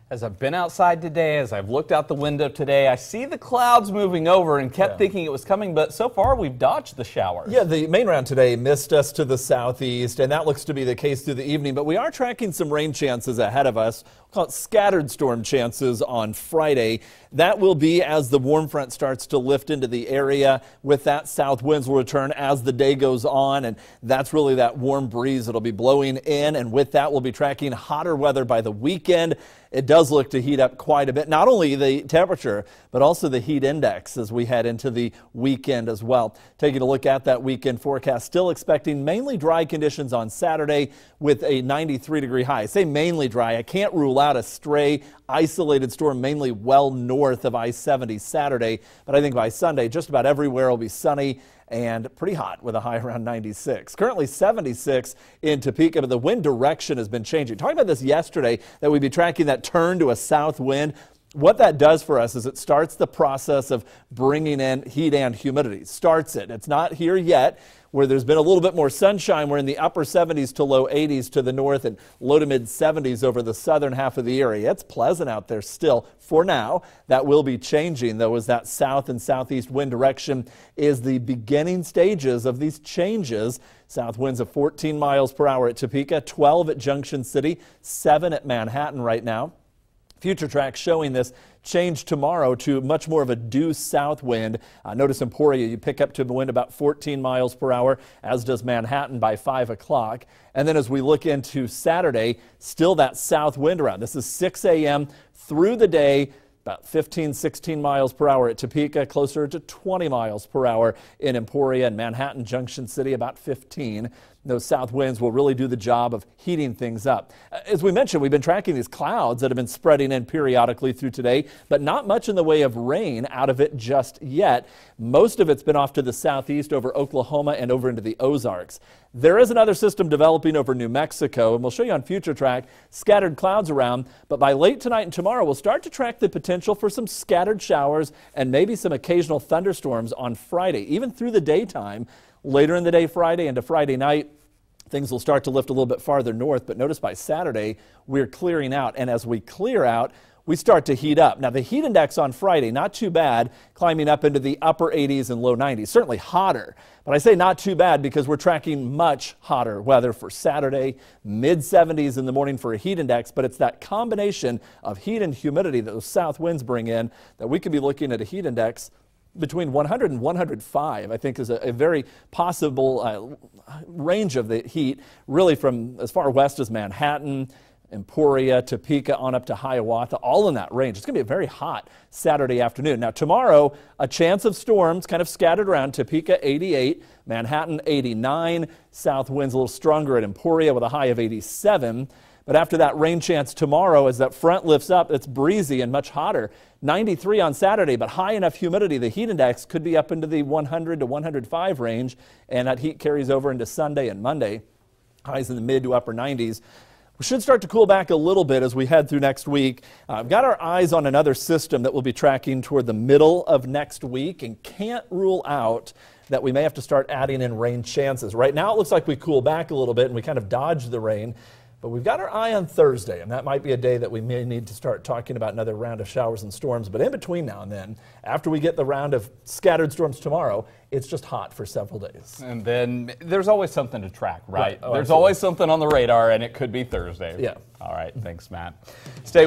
As I've been outside today, as I've looked out the window today, I see the clouds moving over and kept thinking it was coming, but so far we've dodged the showers. Yeah, the main round today missed us to the southeast, and that looks to be the case through the evening, but we are tracking some rain chances ahead of us. We'll call it scattered storm chances on Friday. That will be as the warm front starts to lift into the area. With that, south winds will return as the day goes on, and that's really that warm breeze that'll be blowing in, and with that, we'll be tracking hotter weather by the weekend. It does look to heat up quite a bit, not only the temperature, but also the heat index as we head into the weekend as well. Taking a look at that weekend forecast, still expecting mainly dry conditions on Saturday with a 93-degree high. I say mainly dry. I can't rule out a stray isolated storm mainly well north of I-70 Saturday, but I think by Sunday just about everywhere will be sunny and pretty hot with a high around 96. Currently 76 in Topeka, but the wind direction has been changing. Talking about this yesterday, that we'd be tracking that turn to a south wind. What that does for us is it starts the process of bringing in heat and humidity. Starts it. It's not here yet, where there's been a little bit more sunshine. We're in the upper 70s to low 80s to the north and low to mid 70s over the southern half of the area. It's pleasant out there still for now. That will be changing, though, as that south and southeast wind direction is the beginning stages of these changes. South winds of 14 miles per hour at Topeka, 12 at Junction City, 7 at Manhattan right now. Future track showing this change tomorrow to much more of a due south wind. Notice Emporia, you pick up to the wind about 14 miles per hour, as does Manhattan by 5 o'clock. And then as we look into Saturday, still that south wind around. This is 6 a.m. through the day. About 15, 16 miles per hour at Topeka, closer to 20 miles per hour in Emporia, and Manhattan, Junction City, about 15. Those south winds will really do the job of heating things up. As we mentioned, we've been tracking these clouds that have been spreading in periodically through today, but not much in the way of rain out of it just yet. Most of it's been off to the southeast over Oklahoma and over into the Ozarks. There is another system developing over New Mexico, and we'll show you on Future Track scattered clouds around, but by late tonight and tomorrow, we'll start to track the potential for some scattered showers and maybe some occasional thunderstorms on Friday, even through the daytime. Later in the day Friday into Friday night, things will start to lift a little bit farther north, but notice by Saturday, we're clearing out, and as we clear out, we start to heat up. Now, the heat index on Friday, not too bad, climbing up into the upper 80s and low 90s. Certainly hotter, but I say not too bad because we're tracking much hotter weather for Saturday, mid 70s in the morning for a heat index, but it's that combination of heat and humidity that those south winds bring in that we could be looking at a heat index between 100 and 105, I think, is a very possible range of the heat, really from as far west as Manhattan, Emporia, Topeka, on up to Hiawatha, all in that range. It's going to be a very hot Saturday afternoon. Now, tomorrow, a chance of storms kind of scattered around. Topeka, 88, Manhattan, 89, south winds a little stronger at Emporia with a high of 87. But after that rain chance tomorrow, as that front lifts up, it's breezy and much hotter. 93 on Saturday, but high enough humidity. The heat index could be up into the 100 to 105 range, and that heat carries over into Sunday and Monday. Highs in the mid to upper 90s. We should start to cool back a little bit as we head through next week. I've got our eyes on another system that we'll be tracking toward the middle of next week, and can't rule out that we may have to start adding in rain chances. Right now it looks like we cool back a little bit and we kind of dodge the rain. But we've got our eye on Thursday, and that might be a day that we may need to start talking about another round of showers and storms. But in between now and then, after we get the round of scattered storms tomorrow, it's just hot for several days. And then there's always something to track, right? Oh, there's absolutely. always something on the radar, and it could be Thursday. Yeah. All right. Thanks, Matt. Stay